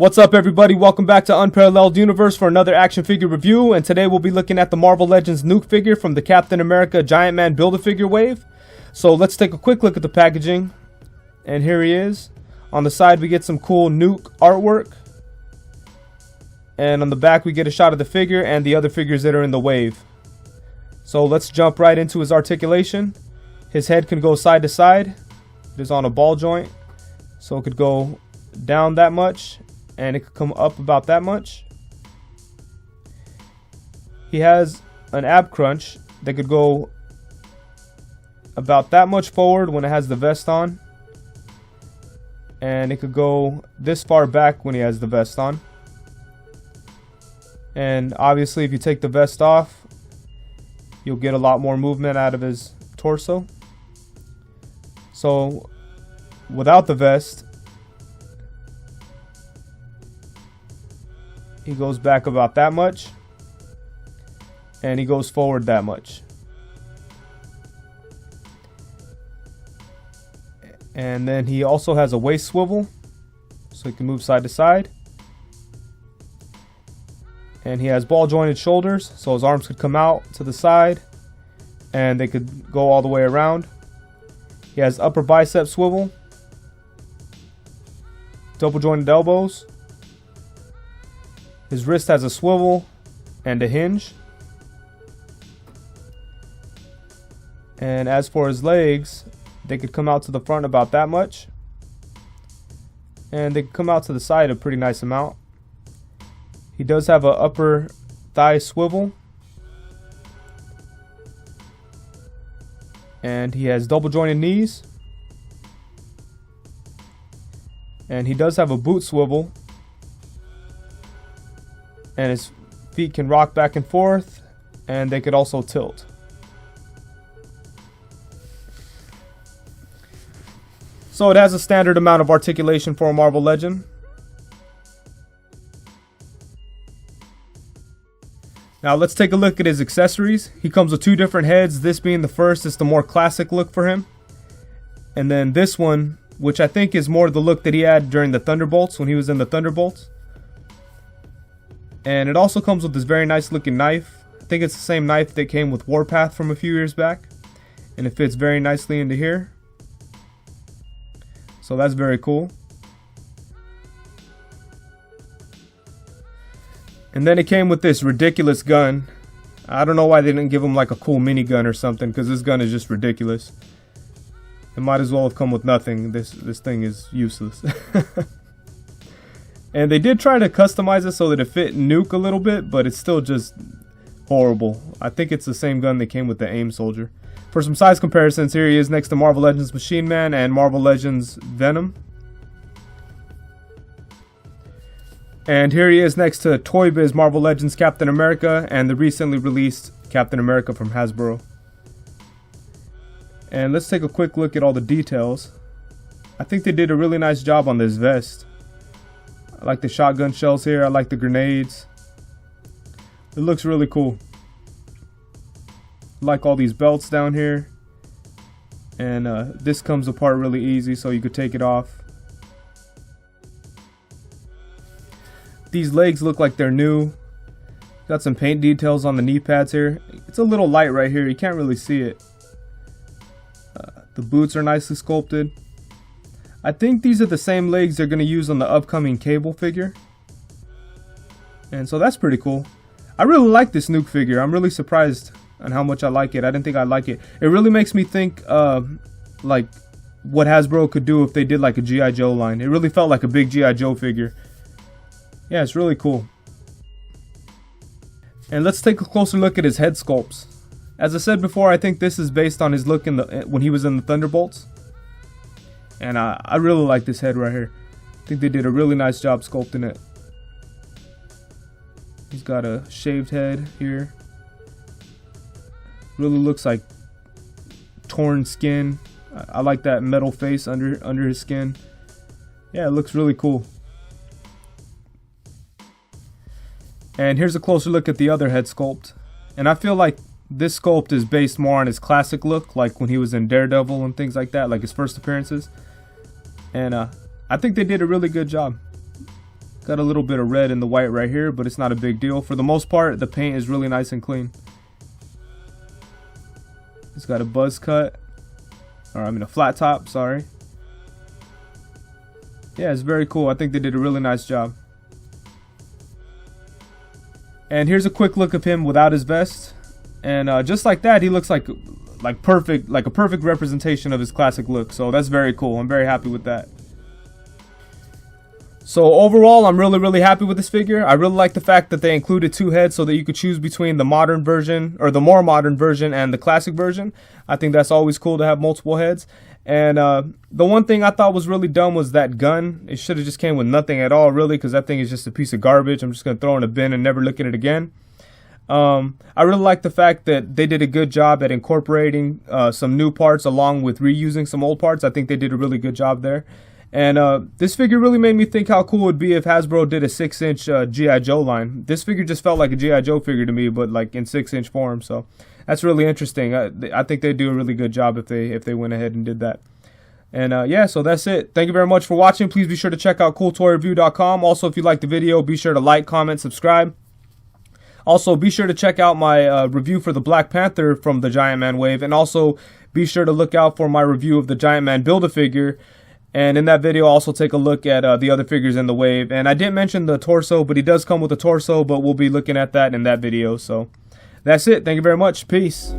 What's up, everybody? Welcome back to Unparalleled Universe for another action figure review, and today we'll be looking at the Marvel Legends Nuke figure from the Captain America Giant Man Build-A-Figure wave. So let's take a quick look at the packaging, and here he is. On the side we get some cool Nuke artwork, and on the back we get a shot of the figure and the other figures that are in the wave. So let's jump right into his articulation. His head can go side to side. It is on a ball joint, so it could go down that much and it could come up about that much. He has an ab crunch that could go about that much forward when it has the vest on, and it could go this far back when he has the vest on. And obviously if you take the vest off, you'll get a lot more movement out of his torso. So without the vest, he goes back about that much, and he goes forward that much. And then he also has a waist swivel, so he can move side to side. And he has ball jointed shoulders, so his arms could come out to the side and they could go all the way around. He has upper bicep swivel, double jointed elbows. His wrist has a swivel and a hinge. And as for his legs, they could come out to the front about that much, and they could come out to the side a pretty nice amount. He does have an upper thigh swivel, and he has double jointed knees, and he does have a boot swivel, and his feet can rock back and forth, and they could also tilt. So it has a standard amount of articulation for a Marvel Legend. Now let's take a look at his accessories. He comes with two different heads. This being the first, is the more classic look for him. And then this one, which I think is more the look that he had during the Thunderbolts, when he was in the Thunderbolts. And it also comes with this very nice looking knife. I think it's the same knife that came with Warpath from a few years back. And it fits very nicely into here. So that's very cool. And then it came with this ridiculous gun. I don't know why they didn't give him like a cool minigun or something, because this gun is just ridiculous. It might as well have come with nothing. This thing is useless. And they did try to customize it so that it fit Nuke a little bit, but it's still just horrible. I think it's the same gun that came with the AIM Soldier. For some size comparisons, here he is next to Marvel Legends Machine Man and Marvel Legends Venom. And here he is next to Toy Biz Marvel Legends Captain America and the recently released Captain America from Hasbro. And let's take a quick look at all the details. I think they did a really nice job on this vest. I like the shotgun shells here. I like the grenades. It looks really cool. I like all these belts down here. And this comes apart really easy, so you could take it off. These legs look like they're new. Got some paint details on the knee pads here. It's a little light right here. You can't really see it. The boots are nicely sculpted. I think these are the same legs they're going to use on the upcoming Cable figure. And so that's pretty cool. I really like this Nuke figure. I'm really surprised on how much I like it. I didn't think I'd like it. It really makes me think like what Hasbro could do if they did like a G.I. Joe line. It really felt like a big G.I. Joe figure. Yeah, it's really cool. And let's take a closer look at his head sculpts. As I said before, I think this is based on his look when he was in the Thunderbolts. And I really like this head right here. I think they did a really nice job sculpting it. He's got a shaved head here. Really looks like torn skin. I like that metal face under his skin. Yeah, it looks really cool. And here's a closer look at the other head sculpt. And I feel like this sculpt is based more on his classic look, like when he was in Daredevil and things like that, like his first appearances. And I think they did a really good job. Got a little bit of red in the white right here, but it's not a big deal. For the most part, the paint is really nice and clean. It's got a buzz cut. Or I mean a flat top, sorry. Yeah, it's very cool. I think they did a really nice job. And here's a quick look of him without his vest. And just like that, he looks like a perfect representation of his classic look. So that's very cool. I'm very happy with that. So overall, I'm really happy with this figure. I really like the fact that they included 2 heads so that you could choose between the modern version, or the more modern version, and the classic version. I think that's always cool to have multiple heads. And the one thing I thought was really dumb was that gun. It should have just came with nothing at all, really, because that thing is just a piece of garbage. I'm just going to throw it in a bin and never look at it again. I really like the fact that they did a good job at incorporating some new parts along with reusing some old parts. I think they did a really good job there. And this figure really made me think how cool it would be if Hasbro did a 6-inch G.I. Joe line. This figure just felt like a G.I. Joe figure to me, but like in 6-inch form. So that's really interesting. I think they do a really good job if they went ahead and did that. And yeah, so that's it. Thank you very much for watching. Please be sure to check out CoolToyReview.com. Also, if you liked the video, be sure to like, comment, subscribe. Also, be sure to check out my review for the Black Panther from the Giant Man wave. And also, be sure to look out for my review of the Giant Man Build-A-Figure. And in that video, I'll also take a look at the other figures in the wave. And I didn't mention the torso, but he does come with a torso, but we'll be looking at that in that video. So that's it. Thank you very much. Peace.